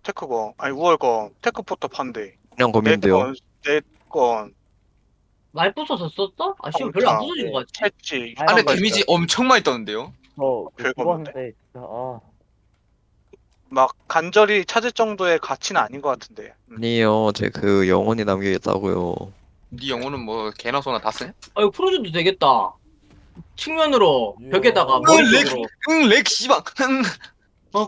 테크검 아니 우월검 테크포터 판대 그냥 검인데요. 네건 많이 부서졌었어? 아, 씨발 별로 안 정창 부서진 것 같지? 채찌 아니, 안에 이딴 거 근데 데미지 엄청 많이 떴는데요? 저 별거 그거 없는데? 하는데 진짜 막 간절히 찾을 정도의 가치는 아닌 것 같은데. 아니에요. 제 그 영혼이 남겨있다고요. 네 영혼은 뭐 개나 소나 다 쓰냐? 아, 이거 풀어줘도 되겠다. 측면으로, 벽에다가 이야. 머리 렉! 쪽으로. 렉 씨발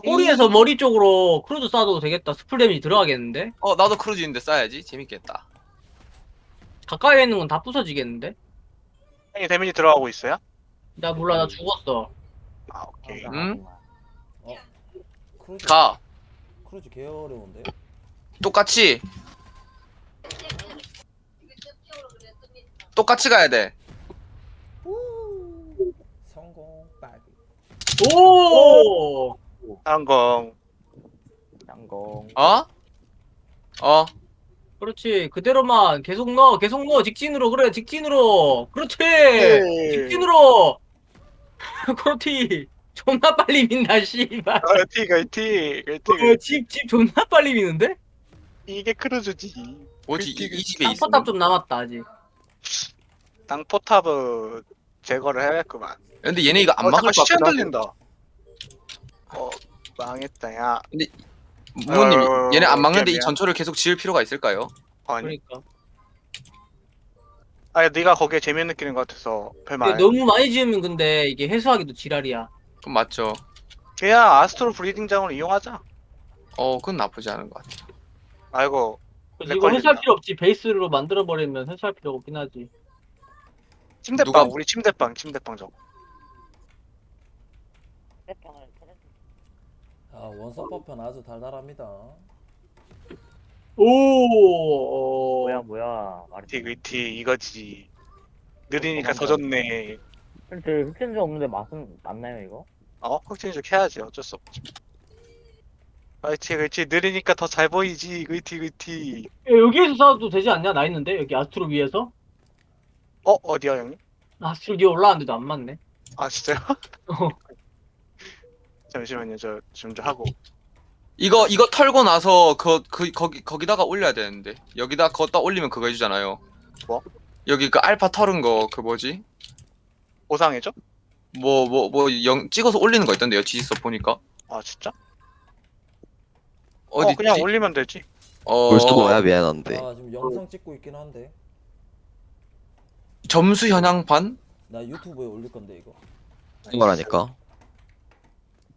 꼬리에서 머리 쪽으로 크루즈 쏴도 되겠다. 스플 데미지 들어가겠는데? 나도 크루즈인데 싸야지 재밌겠다. 가까이에 있는 건 다 부서지겠는데? 형이 데미지 들어가고 있어요? 나 몰라, 나 죽었어. 아 오케이. 응? 크루즈 가 크루즈 개 어려운데. 똑같이 가야 돼. 성공 빠기. 오! 다른 거 양공. 어? 그렇지. 그대로만 계속 넣어, 계속 넣어. 직진으로, 그래, 직진으로. 그렇지! 직진으로! 그렇지. 존나 빨리 민다, 씨발. 집 존나 빨리 미는데? 이게 크루즈지. 뭐지 이 집에 있어. 땅포탑 좀 남았다, 아직. 땅포탑을 제거를 해야겠구만. 근데 얘네 이거 안 막을 잠깐 것 시간 같기도 하고. 들린다. 망했다 야. 무모님 얘네 안 막는데 이 미안. 전초를 계속 지을 필요가 있을까요? 아니. 그러니까. 아니 네가 거기에 재미 느끼는 것 같아서 별말. 근데 너무 많이 지으면 근데 이게 해소하기도 지랄이야. 그럼 맞죠. 그냥 아스트로 브리딩장으로 이용하자. 그건 나쁘지 않은 것 같아. 아이고. 그래서 렉 이거 해소할 걸린다. 필요 없지. 베이스로 만들어버리면 해소할 필요가 없긴 하지. 침대방 누가- 우리 침대방 저거. 아 원서퍼편 아주 달달합니다. 오. 뭐야 말이. 티 이거지. 느리니까 더 좋네. 근데 흑천지 없는데 맛은 맞나요 이거? 흑진족 해야지 어쩔 수 없지. 그렇지 느리니까 더 잘 보이지. 그티. 야, 여기에서 싸워도 되지 않냐? 나 있는데 여기 아스트로 위에서. 어디야 형님? 아스트로 위에 올라왔는데도 안 맞네. 아 진짜요? 어. 잠시만요 저 좀 하고. 이거 털고 나서 거기다가 올려야 되는데 여기다 걷다 올리면 그거 해주잖아요. 뭐? 여기 그 알파 털은 거 그 뭐지? 보상해줘? 찍어서 올리는 거 있던데요. 지지서 보니까 아 진짜? 어디 그냥 있지? 올리면 되지. 벌써 뭐야 미안한데. 나 지금 영상 찍고 있긴 한데 점수 현황판? 나 유튜브에 올릴 건데 이거. 이거라니까.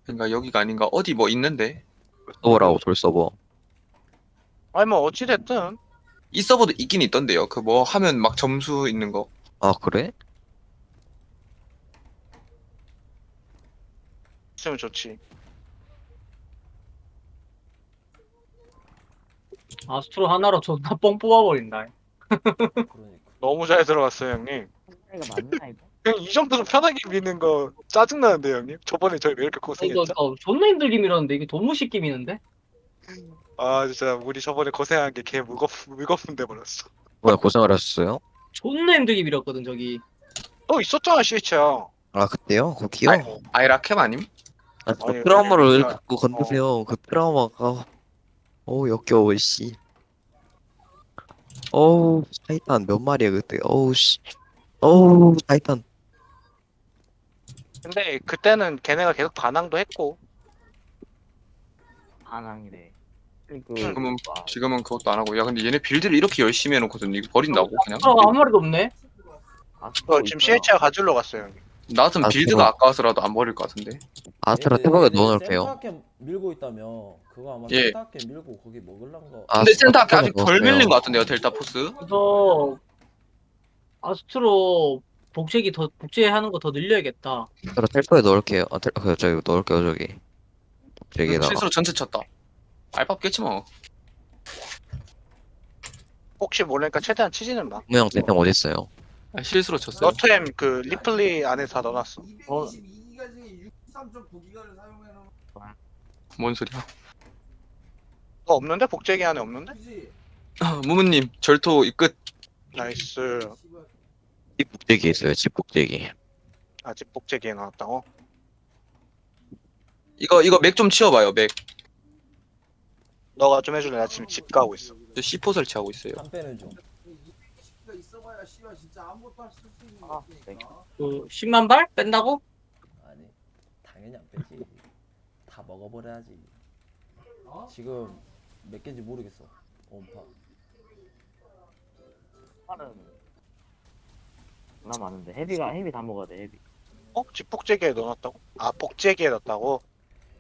그러니까 여기가 아닌가 어디 뭐 있는데 서버라고 돌 서버. 아니 뭐 어찌됐든 이 서버도 있긴 있던데요. 그 뭐 하면 막 점수 있는 거. 아 그래? 있으면 좋지. 아스트로 하나로 존나 뻥 뽑아버린다. 그러니까. 너무 잘 들어갔어요 형님. 이거 맞나 이거? 그냥 이 정도로 편하게 미는 거 짜증나는데 형님. 저번에 저희 왜 이렇게 이거 고생했죠? 존나 힘들게 밀었는데 이게 너무 쉽게 미는데? 아 진짜 우리 저번에 고생한 게 개 무겁은데 버렸어. 뭐야 고생을 하셨어요? 존나 힘들게 밀었거든 저기. 또 있었잖아 CH야. 아 그때요? 거기요? 아이라캠 아님? 아, 그 아니, 트라우마를 왜 그러니까, 갖고 건드세요? 그 트라우마가 역겨워 씨. 타이탄 몇 마리야 그때? 씨. 타이탄. 근데 그때는 걔네가 계속 반항도 했고. 반항이래. 지금은 그것도 안 하고. 야 근데 얘네 빌드를 이렇게 열심히 해놓고선 이거 버린다고 그냥? 아스트로가 한 마리도 없네? 지금 CH가 가지러 갔어요 형님. 나 같으면 아, 빌드가 그거- 아까워서라도 안 버릴 것 같은데. 아스트라 얘네- 태국에 얘네 넣어놓을게요. 센터학캠 밀고 있다며. 그거 아마 예. 센터학캠 밀고 거기 먹을란 거. 아, 근데 센터 태국에 아직 덜 넣었어요. 밀린 것 같은데요 델타 포스? 그래서 아스트로 복제하는 거 더 늘려야겠다. 아스트라 텔포에 넣을게요. 저기 넣을게요 저기. 저기다가. 실수로 전체 쳤다. 알밥 겠지 뭐. 혹시 모르니까 최대한 치지는 마. 무형 대템 어딨어요? 실수로 쳤어요. 너트엠 그 리플리 안에 다 넣어놨어. 뭔 소리야? 너 없는데? 복제기 안에 없는데? 무무님 절토 이 끝. 나이스. 집 복제기 있어요. 집 복제기. 아직 복제기에 나왔다고? 이거 맥 좀 치워봐요 맥. 너가 좀 해줄래? 나 지금 집 가고 있어. 저 C4 설치하고 있어요. 한 빼는 중. 아, 네. 그 10만 발 뺀다고? 아니 당연히 안 빼지. 다 먹어버려야지. 지금 몇 개인지 모르겠어. 원파. 팔은 나 많은데 헤비 다 먹어야 돼 헤비. 어? 집 복제기에 넣어놨다고? 아 복제기에 넣었다고?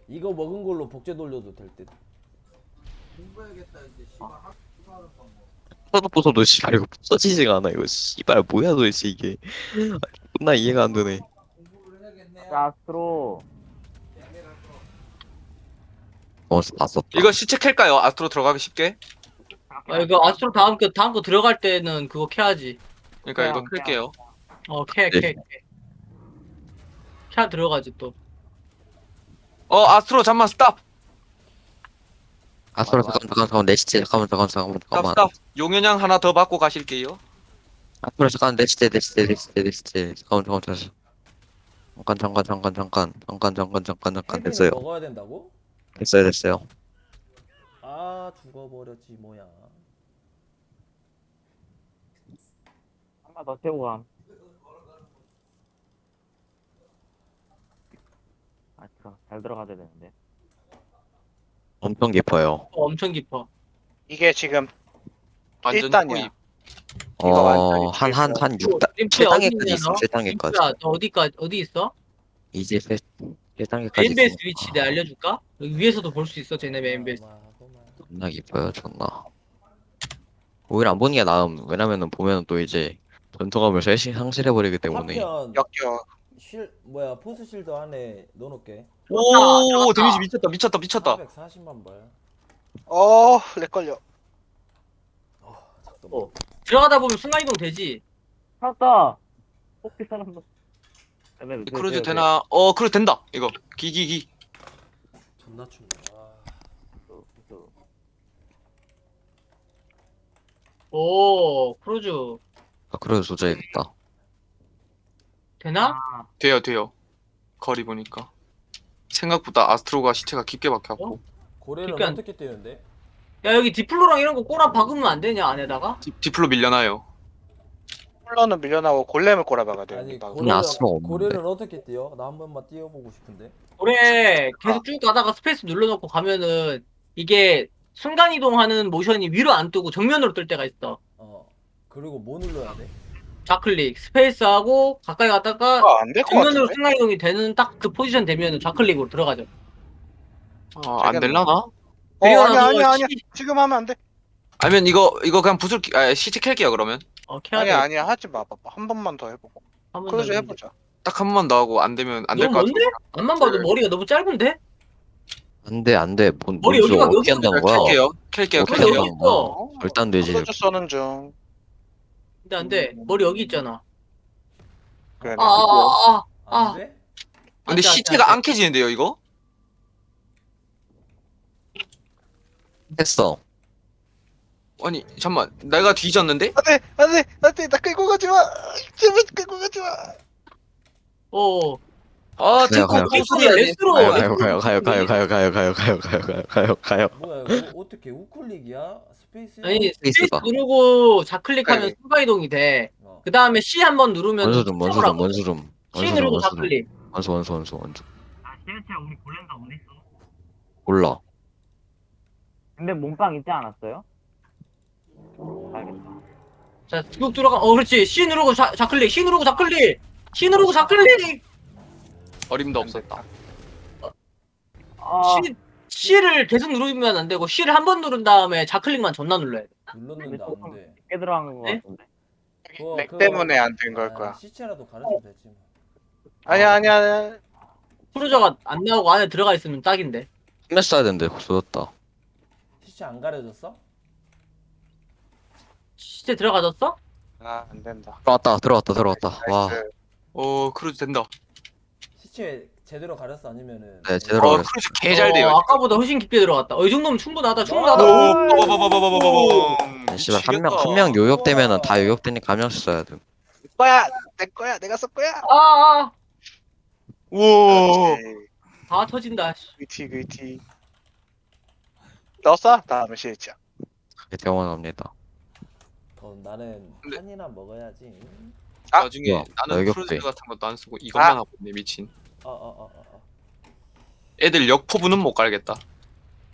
이거 먹은 걸로 복제 돌려도 될 듯. 부숴도 부숴도 씨발 이거 부서지지가 않아 이거 씨발 뭐야 도대체 이게 존나 이해가 안 되네. 자 아스트로 다 썼다. 이거 시체 캘까요? 아스트로 들어가기 쉽게? 아 이거 아스트로 다음 거 들어갈 때는 그거 캐야지. 그러니까 이거 그냥, 캘게요. 캐. 캐 들어가지 또. 아스트로 잠만 스탑. 아 잠깐만 내 시체 잠깐만 스탑. 용연양 하나 더 받고 가실게요. 아 잠깐 내 시체 잠깐만 잠깐 헤비는 됐어요. 먹어야 된다고? 됐어요. 아 죽어버렸지 뭐야. 한번 더 채우고 감. 아스트로 잘 들어가야 되는데. 엄청 깊어요. 엄청 깊어. 이게 지금 완전 1단이야. 후입. 이거 완전히 한 뒤에서. 6단 림프야, 어디 7단계까지 있냐, 있어. 너? 7단계까지. 림프야, 너 어디 있어? 이제 7단계까지 메인베이스 있어. 위치 내가 알려줄까? 여기 위에서도 볼 수 있어, 쟤네 메인베이스. 존나 깊어요, 존나. 오히려 안 보는 게 나음. 왜냐면은 보면은 또 이제 전투감을 상실해버리기 때문에. 한편 역겨. 포스 실드 안에 넣어놓게. 오 들어갔다. 데미지 미쳤다. 440만 발. 렉 걸려. 잠깐만. 들어가다 보면 순간이동 되지. 찾았다. 뽑기 사람도. 크루즈 되나? 크루즈 된다. 이거 기기기. 존나 춥네. 오, 크루즈. 아, 그래도 조져야겠다. 되나? 돼요. 거리 보니까 생각보다 아스트로가 시체가 깊게 박혔고 고래는 그러니까- 어떻게 뛰는데? 야, 여기 디플로랑 이런 거 꼬라 박으면 안 되냐, 안에다가? 디플로 밀려나요. 쿨러는 밀려나고 골렘을 꼬라박아야 아니 됩니다. 고래- 아스트로가 없는데. 고래는 어떻게 뛰어? 나 한 번만 뛰어보고 싶은데. 그래, 계속 쭉 가다가 스페이스 눌러놓고 가면은 이게 순간이동하는 모션이 위로 안 뜨고 정면으로 뜰 때가 있어. 그리고 뭐 눌러야 돼? 좌클릭, 스페이스하고 가까이 갔다가 안될 것 정면으로 같은데? 순간이동이 되는 딱 그 포지션 되면은 좌클릭으로 들어가죠. 안 될라나? 그리고 아니야 나서 아니야. 지금 하면 안 돼. 아니면 이거 그냥 시체 캘게요 그러면. 캐야 돼. 아니야 하지 마. 봐봐. 한 번만 더 해보고. 한번 크루즈 더 해보자. 딱 한 번만 더 하고 안 되면 안 될 너무 것 먼데? 같아. 앞만 봐도 머리가 너무 짧은데? 안 돼. 머리 여기가 어떻게 여기가 한다는 거야? 캘게요. 어떻게 머리 여기 한다는 있어. 거야? 절대 안 되지. 크루즈 써는 중. 근데 안 돼. 머리 여기 있잖아. 그래. 안 돼? 근데 안 돼, 시체가 안 돼. 안 캐지는데요 이거? 했어. 아니 잠만 내가 뒤졌는데? 안돼. 나 끌고 가지 마. 제발 끌고 가지 마. 어. 아 가요, 듣고 가요. 무슨 렉스로. 가요. 뭐야 이거 어떻게 우클릭이야? 스페이스? 아니, 스페이스 스페이스바. 누르고 좌클릭하면 네. 순간이동이 돼. 어. 그 다음에 C 한번 누르면 원수 좀. C 누르고 좌클릭. 원수. 아 시멘트야 우리 골렘다 어디 있어? 몰라. 근데 몸빵 있지 않았어요? 알겠다. 자, 쭉 들어가. 그렇지. C 누르고 좌클릭. C 누르고 좌클릭. C 누르고 좌클릭. 어림도 없었다. 아 C를 계속 누르면 안 되고 C를 한 번 누른 다음에 좌클릭만 존나 눌러야 돼. 눌렀는데 안 돼. 깨 들어간 거 네? 같은데. 렉 때문에 안 된 걸 거야. 시체라도 가르쳐 되지 뭐. 아니야. 크루저가 안 나오고 안에 들어가 있으면 딱인데. 힘내 써야 되는데 조졌다. 시체 안 가려졌어? 시체 들어가졌어? 안 된다. 들어왔다. 와. 나이스. 크루즈 된다. 시체 제대로 가렸어 아니면은? 네, 제대로 가렸어. 크루즈 개 잘 돼요. 아까보다 훨씬 깊게 들어갔다. 이 정도면 충분하다. 오, 충분하다. 빠바바바바바바밤. 씨발 한 명 요역되면은 다 요역되니까 한 명씩 써야 돼. 내 거야. 내가 쓸 거야. 아. 우와. 다 터진다. 그티. 넣었어? 다음에 시리즈야. 대원합니다. 그럼 나는 근데- 한이나 먹어야지. 아, 나중에 뭐야, 나는 여격배. 크루즈 같은 것도 안 쓰고 이것만 아. 하고 있네 미친. 어. 애들 역포부는 못 갈겠다.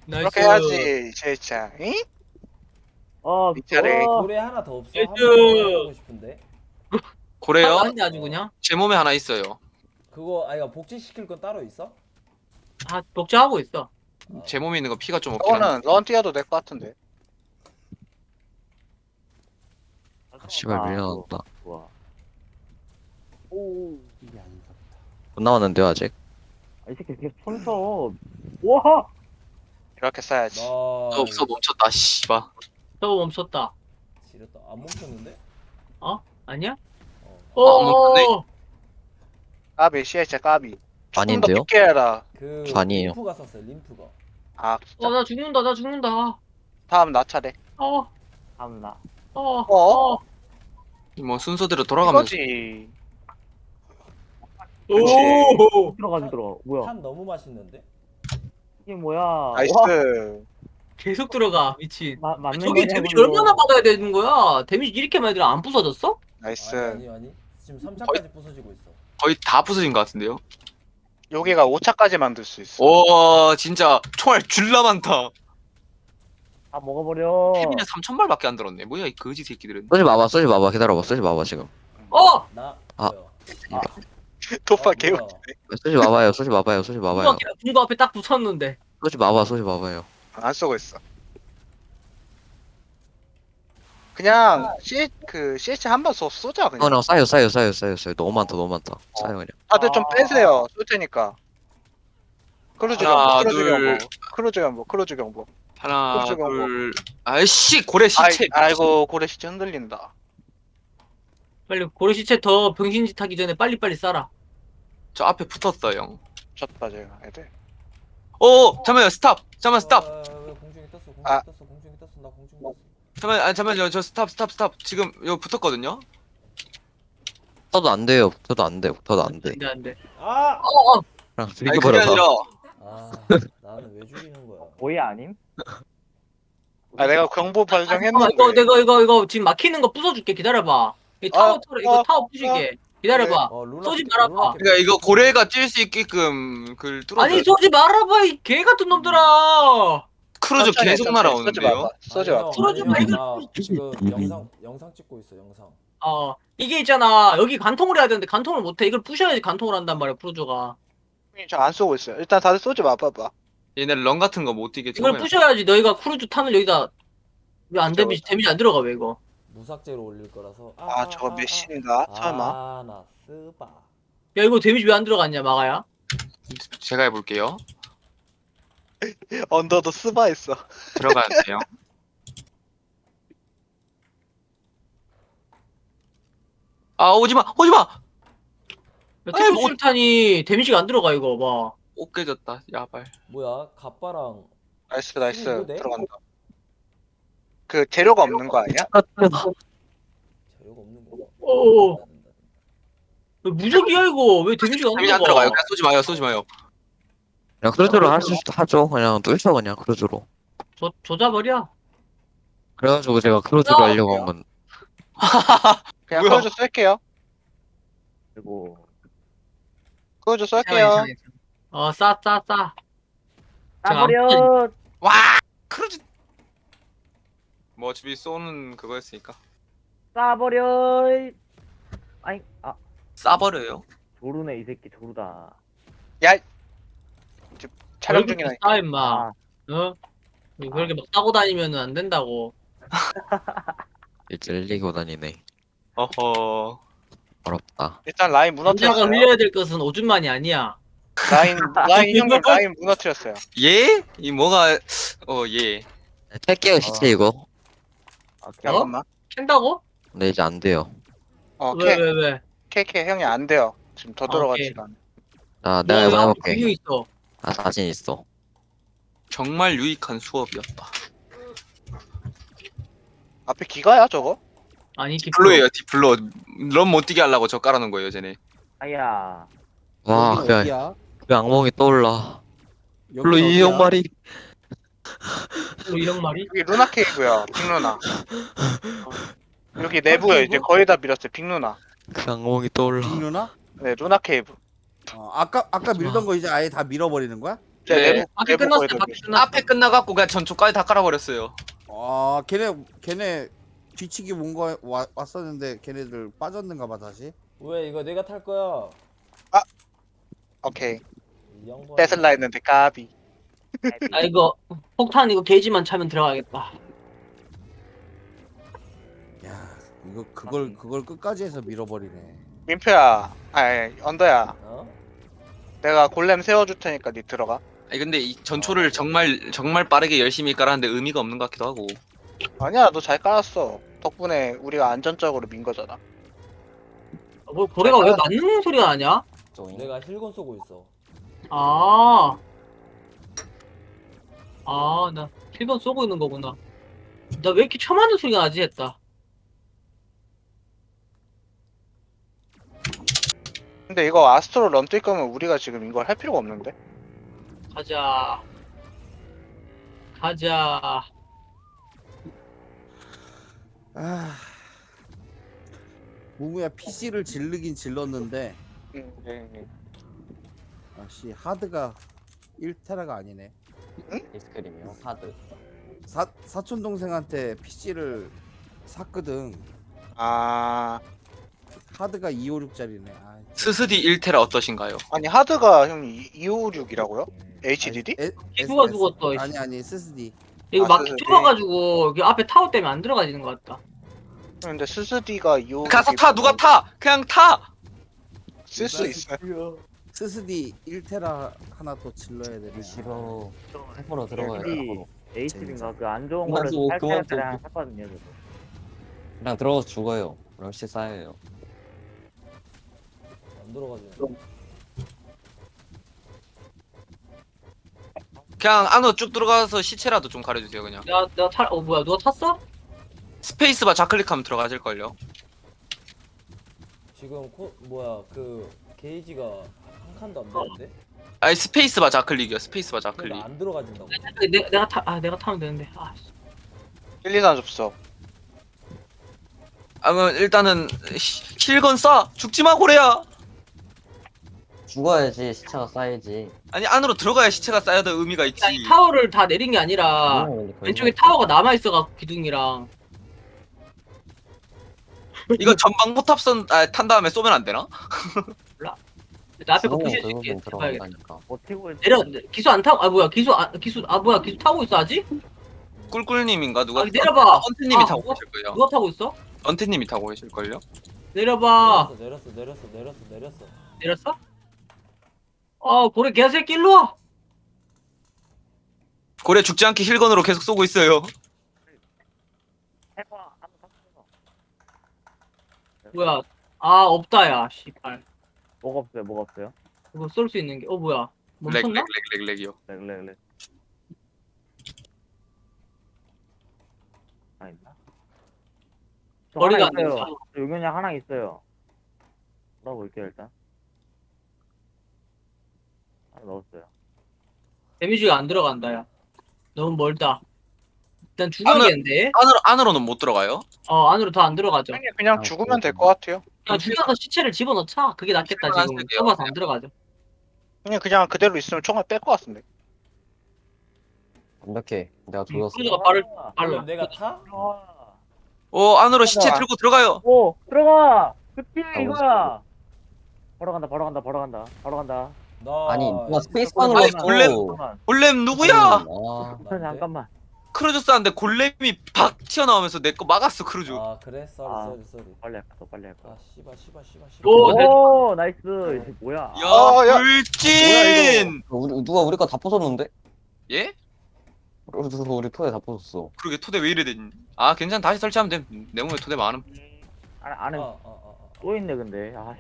나이스. 그렇게 해야지 시리즈야. 응? 밑자리. 고래 하나 더 없어? 예스. 한번 하고 싶은데. 고래요? 한데 아주 그냥. 제 몸에 하나 있어요. 그거 아이가 복제시킬 건 따로 있어? 다 복제하고 있어. 제 몸에 있는 거 피가 좀 없긴 한데. 저거는 런 뛰어도 될 것 같은데. 씨발 밀려났다. 좋아. 오. 못 나왔는데요 아직? 이 새끼 계속 손 써. 와. 이렇게 써야지. 나 없어 멈췄다 씨발. 저 멈췄다. 지렸다. 안 멈췄는데? 아니야? 어. 어. 까비 시리즈 까비. 조금 더 아닌데요? 깊게 해라. 그 아니에요. 림프가 썼어요. 림프가. 아 진짜. 나 죽는다. 나 죽는다. 다음 나 차례. 어. 다음 나. 어. 뭐 순서대로 돌아가면서 이거지. 오. 들어가지더라. 뭐야? 탄 너무 맛있는데? 이게 뭐야? 와, 나이스. 계속 들어가 미친. 맞는 저기 거냐고, 데미지 이거. 얼마나 받아야 되는 거야? 데미지 이렇게 많이 들어 안 부서졌어? 나이스. 아니. 지금 3차까지 부서지고 있어. 거의 다 부서진 것 같은데요. 여기가 5차까지 만들 수 있어. 오 진짜 총알 줄라 많다. 다 먹어버려. 케빈은 3,000발밖에 안 들었네. 뭐야 이 거지 새끼들은. 쏘지 마봐 기다려봐 쏘지 마봐 지금. 어. 나 아. 뭐야? 도파 어, 개우. 뭐야? 쏘지 마봐요. 분거 앞에 딱 붙었는데. 쏘지 마봐요. 안 쓰고 있어. 그냥 CH 한 번 쏘자 그냥. 그냥 싸요. 너무 많다. 싸요 그냥. 다들 좀 빼세요. 쏠 테니까. 크루즈 하나, 경보, 둘. 크루즈 경보. 하나 그렇죠, 둘. 아이씨 고래 시체. 아이고 고래 시체 흔들린다. 빨리 고래 시체 더 병신짓 하기 전에 빨리빨리 싸라. 저 앞에 붙었어요. 졌다 제가 애들. 오 잠깐만요 스탑. 잠깐만 스탑. 왜 공중에 떴어? 아. 공중에 떴어. 나 공중에 떴어. 잠깐만요 저 스탑. 지금 이거 붙었거든요. 붙어도 안 돼요. 안돼. 아! 그냥 아니 그게 죽여버려서. 아니라 아, 나는 왜 죽이는 거야? 거의 아님? 아 내가 경보 발령했는데. 이거 지금 막히는 거 부숴줄게. 기다려봐. 이 타워 이거 타워 부실게. 기다려봐. 쏘지 말아봐. 그러니까 이거 고래가 찔 수 있게끔 그 뚫어. 아니 쏘지 말아봐 이 개 같은 놈들아. 크루즈 천천히, 계속 천천히 날아오는데요. 쏘지 마. 쏘지 마, 나 지금 영상 찍고 있어. 영상. 이게 있잖아. 여기 간통을 해야 되는데 간통을 못해. 이걸 부셔야지 간통을 한단 말이야 프로조가. 저안 쏘고 있어요. 일단 다들 쏘지 마 봐봐. 얘네 런 같은 거 못 뛰게 이걸 저거야. 부셔야지. 너희가 크루즈 탄을 여기다 왜 안 데미지 안 들어가 왜 이거? 무삭제로 올릴 거라서. 아 저거 메신인가? 설마? 나 스바. 야 이거 데미지 왜 안 들어갔냐 마가야? 제가 해볼게요. 언더도 스바 있어. 들어가는데요. 아 오지마. 아이, 뭐- 테크술탄이 데미지가 안 들어가 이거 봐. 옷 깨졌다. 야발. 뭐야? 갑바랑 나이스 이거 돼? 들어간다. 그 재료가 없는 거 아니야? 재료가 없는 거. 오. 왜 무적이야 이거? 왜 데미지가 안 데미지 안 들어가? 들어가요. 그냥 쏘지 마요. 그냥 크루즈로 하죠. 그냥 뚫죠 그냥 크루즈로. 조져버려. 그래가지고 제가 크루즈로 하려고 한 건. 그냥 뭐야? 크루즈 쏠게요. 그리고 크루즈 쏠게요. 싸. 싸버려. 와 크루즈. 뭐 어차피 쏘는 그거였으니까. 싸버려. 아니 싸버려요. 조르네 이 새끼 조르다. 촬영 중이라. 싸 임마. 아, 그렇게 막 싸고 다니면 안 된다고. 찔리고 다니네. 어허. 어렵다. 일단 라인 남자가 무너뜨렸어요. 흘려야 될 것은 오줌만이 아니야. 라인 형님 라인 무너뜨렸어요. 예? 이 뭐가 예. 캘게요 시체 이거. 잠깐만. 캔다고? 근데 이제 안 돼요. 왜? KK 형이 안 돼요. 지금 더 아, 들어가지가 않아. 자 내가 이번 해볼게. 분유 있어. 아 자신 있어. 정말 유익한 수업이었다. 앞에 기가야 저거? 아니 디플로예요, 디플로. 런 못 뛰게 하려고 저 깔아놓은 거예요, 쟤네. 아야. 와, 그 악몽이 떠올라. 물론 이 형 말이 이런 말이? 여기 루나 케이브야, 빅루나. 여기 내부에 이제 거의 다 밀었어요, 빅루나. 그 악몽이 떠올라. 빅누나? 네, 루나 케이브. 아까 밀던 거 이제 아예 다 밀어버리는 거야? 네, 네. 내부, 밖에 내부 끝났어. 거의 다 밖에 밀었어요. 끝났어. 앞에 끝나갖고 그냥 전초까지 다 깔아버렸어요. 아 걔네 뒤치기 뭔가 왔었는데 걔네들 빠졌는가 봐 다시. 왜 이거 내가 탈 거야? 오케이. 이 양반. 뺏을라 했는데 까비. 아 이거 폭탄 이거 게이지만 차면 들어가겠다. 야 이거 그걸 끝까지 해서 밀어버리네. 민표야, 아니 언더야. 어? 내가 골렘 세워줄 테니까 니 들어가. 아니 근데 이 전초를 정말 빠르게 열심히 깔았는데 의미가 없는 것 같기도 하고. 아니야, 너 잘 깔았어. 덕분에 우리가 안전적으로 민 거잖아. 뭐 고래가 왜 맞는 소리가 나냐? 내가 힐건 쏘고 있어. 아, 나 1번 쏘고 있는 거구나. 나 왜 이렇게 처맞는 소리가 나지 했다. 근데 이거 아스트로 런 뛸 거면 우리가 지금 이걸 할 필요가 없는데? 가자. 가자. 아 무무야 PC를 질르긴 질렀는데 네. 아씨 하드가 1테라가 아니네. 아이스크림이요? 하드. 사촌 동생한테 PC를 샀거든. 아, 하드가 256짜리네. 스스디 1테라 어떠신가요? 아니 하드가 형 256이라고요? HDD? 기수가 죽었어. 아니 SSD. 이거 아, 막 그래서 좁아가지고 그 앞에 타워 때문에 안 들어가지는 것 같다. 근데 스스디가 256. 가서 타 누가 타 그냥 타. 쓸수 있어요. SSD 1테라 하나 더 질러야 되네. 싫어. 템포로 들어가요. HDD. 템포로. HD인가 그 안 좋은 그만 거를 좀, 그만 800짜리 좀. 하나 샀거든요. 저도. 그냥 들어가서 죽어요. 럴시 쌓여요. 안 들어가지. 그냥 안으로 쭉 들어가서 시체라도 좀 가려주세요 그냥. 뭐야, 누가 탔어? 스페이스바 좌클릭하면 들어가질걸요. 지금 뭐야 그 게이지가 한 칸도 안 되는데? 아니 스페이스바 좌클릭이요. 스페이스바 좌클릭. 근데 안 들어가진다고. 내가 타면 되는데. 아, 1, 2단 접속. 아 그럼 일단은 실건 쏴. 죽지마 고래야. 죽어야지 시차가 쌓이지. 아니 안으로 들어가야 시체가 쌓여야 될 의미가 있지. 이 타워를 다 내린 게 아니라 왼쪽에 타워가 남아있어갖고 기둥이랑. 이거 전방 포탑선 탄 다음에 쏘면 안 되나? 나 앞에 거 어, 부실 수 있게 결국엔 해봐야겠다. 들어간다니까. 버티고 있어. 기수 안 타고, 기수 타고 있어, 아직? 꿀꿀님인가 누가? 내려봐. 언태님이 아, 타고 누가- 계실 거예요. 누가 타고 있어? 언태님이 타고 계실걸요? 내려봐. 내렸어. 내렸어? 고래 개새끼 일로 와. 고래 죽지 않게 힐건으로 계속 쏘고 있어요. 해봐. 한번 샀어. 뭐야? 없다, 야, 씨발. 뭐가 없어요? 이거 쏠 수 있는 게, 뭐야? 멈췄나? 렉이요. 렉. 있나? 저 머리가 하나 안 있어요. 된다. 저 용연이 하나 있어요. 넣어볼게요 일단. 하나 넣었어요. 데미지가 안 들어간다, 야. 너무 멀다. 일단 죽여야겠는데? 안으로는 못 들어가요? 안으로 더 안 들어가죠. 형님 그냥 죽으면 될 것 같아요. 그냥 죽여서 시체를 집어넣자. 그게 낫겠다, 지금. 시원하세요. 좁아서 안 들어가죠. 형님 그냥 그대로 있으면 총알 뺄 것 같은데. 완벽해. 내가 조졌어. 크루즈가 빠를, 그럼 빨라. 내가 타? 들어가. 안으로 시체 들어가. 들고 들어가요. 오 들어가. 그치 아, 이거야. 바로 간다. 나 아니 누가 스페이스바 아니, 눌렀어. 골렘- 골렘 누구야? 아, 잠깐만. 크루즈 쐈는데 골렘이 박 튀어나오면서 내 거 막았어 크루즈. 아 그래? 아. 쏘리. 빨리 할 거. 아 씨발. 오, 오 나이스. 이게 뭐야? 야, 야. 불진! 누가 우리 거 다 부쉈는데? 예? 우리 토에 다 부쉈어. 그러게 토대 왜 이래 됐니? 아 괜찮아 다시 설치하면 돼. 내 몸에 토대 많음. 안에 아. 또 있네 근데. 아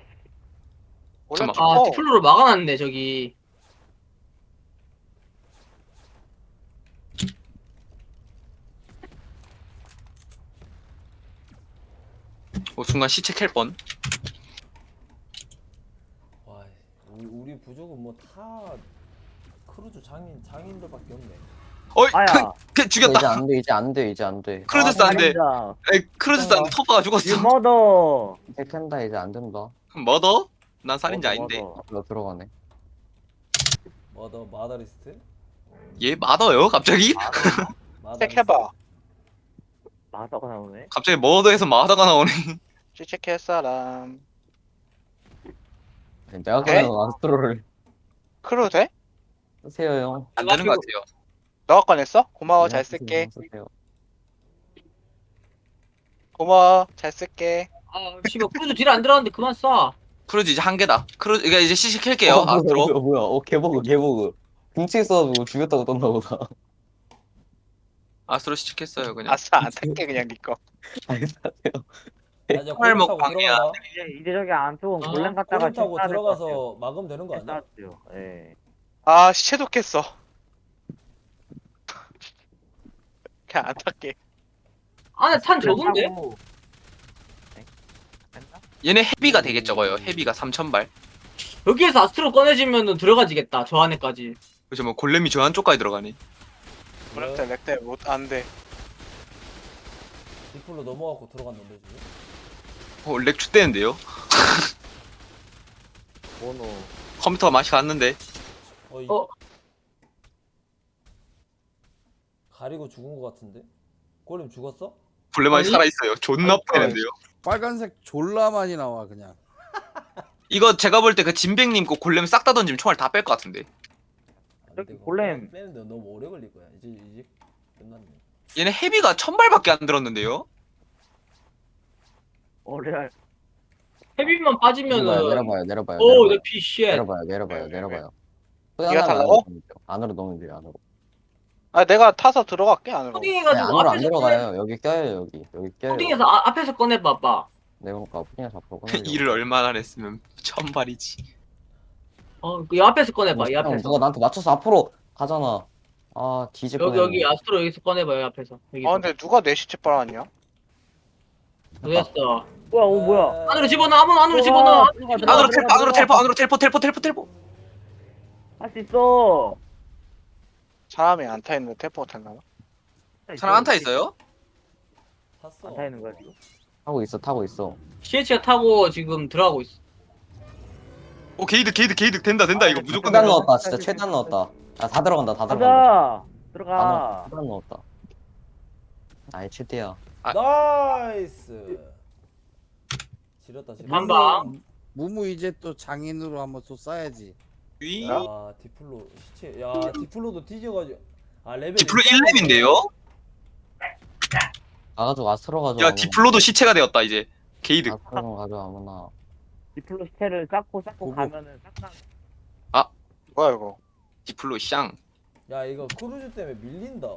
원래 잠깐만. 디플로를 막아놨네, 저기. 순간 시체 캘 뻔. 와 우리 부족은 뭐 타 크루즈 장인들밖에 없네. 어이 아야. 그 이제 죽였다. 안 돼, 이제 안 돼, 이제 안 돼. 크루즈스 안 돼. 살인자. 에이, 크루즈스 안 돼. 토파가 죽었어. 유 머더. 이제 캔다, 이제 안 된다. 머더? 난 살인자 아닌데. 나 들어가네. 뭐더 마더리스트? 얘 마더요? 갑자기? 체크해봐. 마더가 나오네. 갑자기 머더에서 마더가 나오네. 체크할 사람. 내가 네? 꺼내는 아스트로를 크루 돼? 쓰세요, 형. 안 되는 것 같아요. 너가 꺼냈어? 고마워, 잘 쓰세요, 쓸게. 쓰세요. 고마워, 잘 쓸게. 아 씨발 크루즈 딜 안 들어갔는데 그만 쏴. 크루즈 이제 한 개다. 크루즈 이게 이제 CC 킬게요. 뭐야, 아스트로. 뭐야. 개버그, 개버그. 등치 써가지고 죽였다고 떴나 보다. 아스트로 CC 켰어요 그냥. 아싸, 안 탈게, 그냥 니꺼. 아니, 사세요. 야, 이제 총알 골렘 먹고 타고 방해야. 들어가다. 이제 저기 안 죽으면 아, 골렘 갔다가 골렘 타고 들어가서 막으면 되는 거 아니야? 요 예. 아, 시체도 깼어. 그냥 안 탈게. 안에 탄 적은데? 얘네 헤비가 되게 적어요. 헤비가 3,000발. 여기에서 아스트로 꺼내지면은 들어가지겠다 저 안에까지. 그죠 뭐 골렘이 저 한쪽까지 들어가네. 렉대, 렉대, 안 돼. 디플로 넘어가고 들어갔는데 지금. 렉 춥대는데요. 번호. 컴퓨터가 맛이 갔는데. 어? 가리고 죽은 거 같은데? 골렘 죽었어? 골렘이 아니? 살아있어요. 존나 빼는데요. 빨간색 졸라 많이 나와 그냥. 이거 제가 볼 때 그 진백님 거 골렘 싹 다 던지면 총알 다 뺄 것 같은데. 안 저기 되고. 골렘. 빼는데 너무 오래 걸릴 거야. 이제 끝났네. 얘네 헤비가 1,000발밖에 안 들었는데요. 레알. 헤비만 빠지면은 내려봐요. 오 내 피 쉣. 내려봐요. 네가 달라고? 안으로 넣으면 돼요, 안으로. 아, 내가 타서 들어갈게, 안으로. 아니, 푸딩해가지고 안으로 안 앞에서 들어가요. 여기 껴요, 여기 껴요. 푸딩해서 앞에서 꺼내봐봐. 내가 볼까, 푸딩에서 앞으로 꺼내려고. 일을 얼마나 했으면 1,000발이지. 이 앞에서 꺼내봐. 이 형, 앞에서. 누가 나한테 맞춰서 앞으로 가잖아. 아, 뒤질 여기 뻔했네. 아스트로 여기서 꺼내봐. 여기 앞에서. 여기서. 아, 근데 누가 내 시체 빨았냐? 됐어. 뭐야, 뭐야. 안으로 집어넣어. 안으로 집어넣어. 안으로 텔포. 할 수 있어. 사람이 안 타 있는데 태포가 탔나 봐. 사람 한타 있어요? 탔어. 안 타있는 거야 지금. 타고 있어. CH가 타고 지금 들어가고 있어. 오 게이드 된다 이거 무조건 최단 된다. 넣었다, 진짜 최단 넣었다. 아, 다 들어간다. 가자. 들어가. 최단 넣었다. 아이, 최대야. 나이스. 지렸다. 한 방. 무무 이제 또 장인으로 한번 또 쏴야지. 위? 야 디플로 시체. 야 디플로도 뒤져가지고. 아 레벨. 디플로 1렙인데요? 가가지고 아스트로 가져와. 야 디플로도 시체가 되었다 이제. 게이드. 아스트로 가져와, 아무나. 디플로 시체를 쌓고 보고. 가면은 싹. 뭐야, 이거. 디플로 샹. 야 이거 크루즈 때문에 밀린다.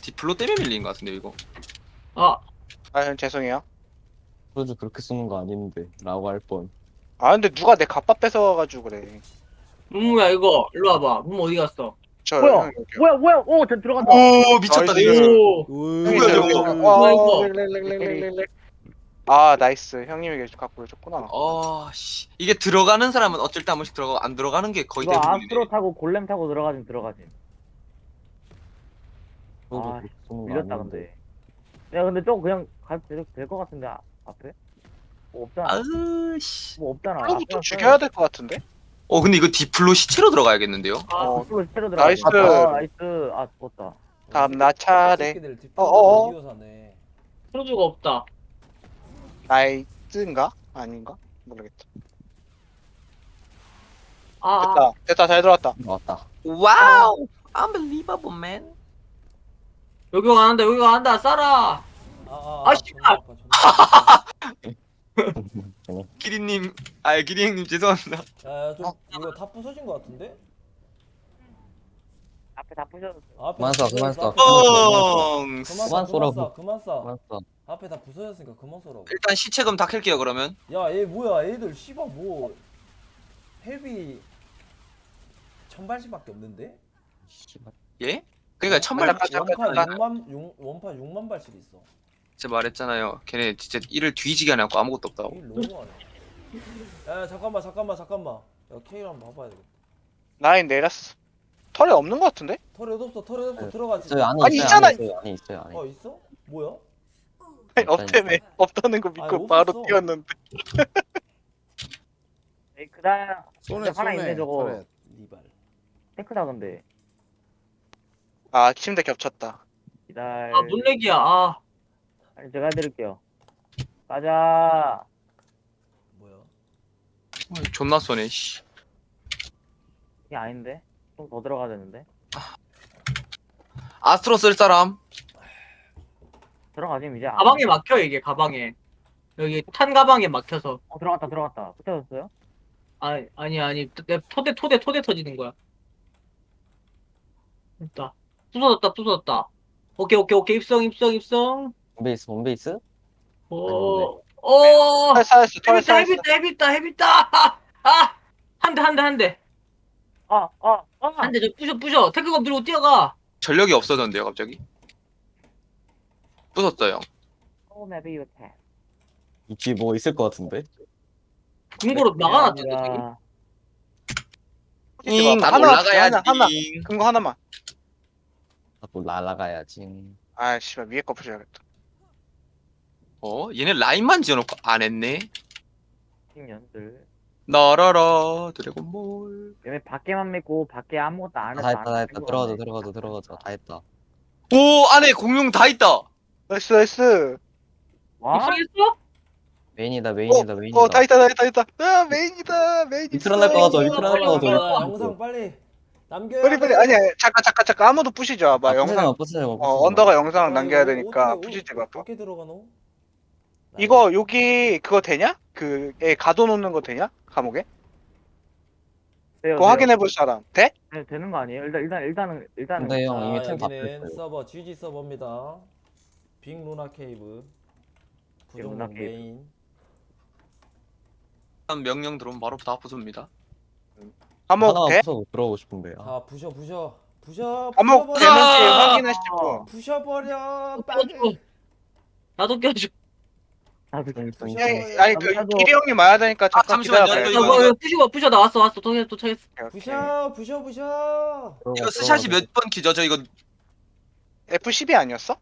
디플로 때문에 밀린 것 같은데 이거. 아 아, 형, 죄송해요. 크루즈 그렇게 쓰는 거 아닌데. 라고 할 뻔. 아, 근데 누가 내 갑바 뺏어가지고 그래. 무무야 이거 일로 와봐. 무무 어디 갔어? 저, 뭐야? 형, 여기요. 뭐야? 오, 저 들어간다. 오 미쳤다 나이스. 지금. 오. 누구야, 저거? 뭐야, 이거? 렉렉렉렉렉렉렉. 아, 나이스. 형님이 계속 갖고 오셨구나. 씨 이게 들어가는 사람은 어쩔 때 한 번씩 들어가고 안 들어가는 게 거의 이거 대부분이네. 아스트로 타고 골렘 타고 들어가진 들어가지. 크루즈 아, 그렇게 쓰는 거 밀렸다 아닌데. 근데. 야 근데 좀 그냥 가도 될것 같은데 앞에? 뭐 없잖아. 씨. 뭐 없잖아. 그리고 또 죽여야 될 것 같은데? 근데 이거 디플로 시체로 들어가야겠는데요? 어, 디플로 시체로 들어가. 나이스. 나이스. 아 죽었다. 다음 나 차례. 새끼들 어어어. 디플로 이어 사네. 크루즈가 없다. 나이스인가? 아닌가? 모르겠다. 아. 됐다, 잘 들어왔다. 왔다. 와우. Unbelievable man. 여기가 간다. 여기가 간다. 쏴라. 아, 씨발. 기리님, 기리 형님 죄송합니다. 야좀 이거 다 부서진 거 같은데? 앞에 다 부셔졌어. 앞에 그만 다 쏴, 그만 부서졌어. 뻥. 그만 쏘라고. 그만 쏴. 맞다. 앞에 다 부서졌으니까 그만 쏘라고. 일단 시체금 다 캘게요 그러면. 야얘 뭐야 애들 씨발 뭐 헤비 1000발씩밖에 없는데? 씨발. 예? 그러니까 1,000발 원파 6만 발씩 있어. 제가 말했잖아요. 걔네 진짜 일을 뒤지게 해놓고 아무것도 없다고. 이게 너무하네. 야 잠깐만. 야 K를 한번 봐봐야 되겠다. 라인 내렸어. 털이 없는 것 같은데? 털에 없어 털에 없어 네. 들어가지. 저기 안에 아니, 있어요. 있잖아. 안에 있어요. 안에 있어요. 안에. 있어? 뭐야? 아니, 없다며. 없다는 거 아니, 믿고 바로 없었어. 뛰었는데. 에이 그다음 쏘네 하나 있네 쏘네. 저거. 터렛. 리발. 탱크다 근데. 아, 침대 겹쳤다. 기다려. 아 물렉이야. 아 아니 제가 해드릴게요. 가자. 뭐야? 존나 쏘네 씨. 이게 아닌데? 좀 더 들어가야 되는데. 아스트로 쓸 사람? 들어가지 이제. 가방에 막혀 이게 가방에. 여기 탄 가방에 막혀서. 들어갔다. 붙여졌어요? 아니 내 토대 터지는 거야. 됐다. 부서졌다. 오케이 입성. 홈베이스? 오. 살았어, 털 살았어. 헤비다. 한 대. 한 대 저 부셔. 태클 건드리고 뛰어가. 전력이 없어졌는데요 갑자기? 부쉈어요. Oh, maybe you can. 이 뒤에 뭐 있을 것 같은데? 궁고로 막아놨던데 저기. 감사합니다. 잉, 난 하나, 올라가야지. 하나. 큰 거 하나만. 자꾸 날아가야지. 아, 씨발, 위에 거 부셔야겠다. 얘네 라인만 지어놓고 안 했네. 년들. 나라라 드래곤볼. 얘네 밖에만 믿고 밖에 아무것도 안 다 해서 했다. 안 하는 거네. 들어가자. 다 했다. 오 안에 공룡 다 있다. 나이스. 와? 입성했어? 메인이다. 다 있다. 아, 메인이다. 밑으로 날 거 같아. 영상 빨리 남겨야 빨리. 돼. 아니, 잠깐. 아무도 부시지 마. 영상. 언더가 영상 남겨야 되니까 부시지 마. 어떻게 들어가노? 이거 여기 그거 되냐? 애 가둬놓는 거 되냐? 감옥에? 그거 확인해 볼 사람 돼? 네, 되는 거 아니에요? 일단은 근데 형 이미 템 다 여기는 뺐어요. 서버 GG 서버입니다. 빅 루나 케이브. 빅 루나 부정문 케이브. 메인. 명령 들어오면 바로 다 부숩니다. 감옥 하나 돼? 부숴 들어오고 싶은데. 자 부셔. 감옥 부셔버려. 되는지 확인하시고. 부셔버려. 빨리. 나도 껴줘. 나도 부셔. 아니 기리 형님 와야 되니까 잠깐 잠시만요. 기다려봐요. 부셔 나왔어. 도착했어. 부셔. 이거 스샷이 몇 번 키죠? 저 이거 F12 아니었어?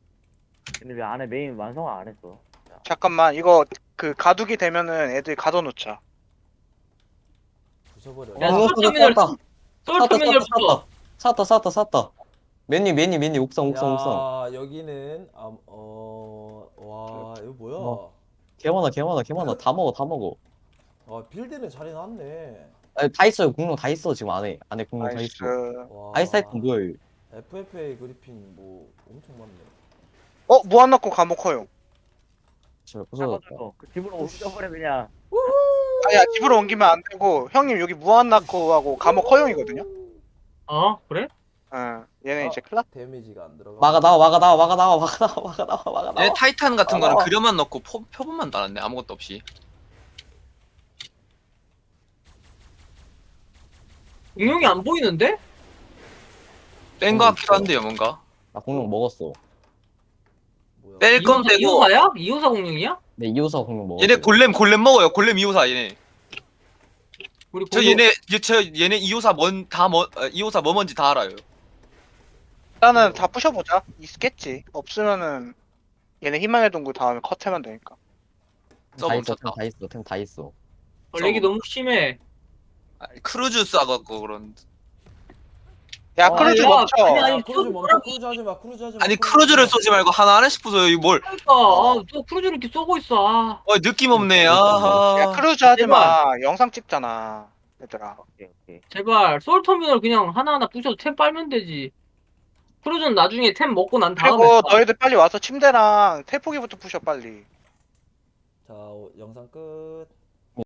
근데 왜 안에 메인 완성을 안 했어? 잠깐만 이거 가두기 되면은 애들 가둬놓자. 부셔버려. 야, 솔터미널 부터. 샀다. 맨니 옥상. 야, 여기는 와 이거 뭐야? 개많아. 다 먹어. 아 빌드는 잘 해놨네. 아니, 다 있어요. 공룡 다 있어 지금 안에 공룡 다 나이스. 있어. 와. 아이사이트 뭐예요? FFA 그리핀 뭐 엄청 많네. 무한 넣고 감옥 허용. 진짜 부서졌다. 그 집으로 옮겨버려 그냥. 아야 집으로 옮기면 안 되고 형님 여기 무한 넣고 하고 감옥 허용이거든요. 그래? 얘네 이제 클럽. 데미지가 안 들어가. 막아 나와. 얘 타이탄 같은 거는 그려만 넣고 표본만 달았네. 아무것도 없이. 공룡이 안 보이는데? 뺀 거 같기도 한데요 뭔가. 나 공룡 먹었어. 뭐야? 뺄 건 빼고. 2호사야? 2호사 공룡이야? 네 이호사 공룡 먹었어. 얘네 골렘 먹어요. 골렘 2호사 얘네. 우리 저 얘네 2호사 2호사 뭐 뭔지 다 알아요. 일단은 다 부셔보자. 있겠지. 없으면은 얘네 희망의 동굴 다음에 컷하면 되니까. 다 있어. 멈췄다. 템 다 있어. 렉이 너무 심해. 크루즈 싸갖고 그런. 야 크루즈 야, 멈춰. 아니, 크루즈 멈춰. 크루즈 하지 마. 아니 크루즈를 쏘지 말고 하나씩 부숴요. 이거 뭘? 그러니까 또 크루즈를 이렇게 쏘고 있어. 느낌 없네. 야 아하. 크루즈 하지 마. 영상 찍잖아. 얘들아. 오케이. 제발 솔터미널 그냥 하나하나 부셔도 템 빨면 되지. 크루즈는 나중에 템 먹고 난 다음에 그리고 쏴. 너희들 빨리 와서 침대랑 태포기부터 부셔 빨리. 자 영상 끝.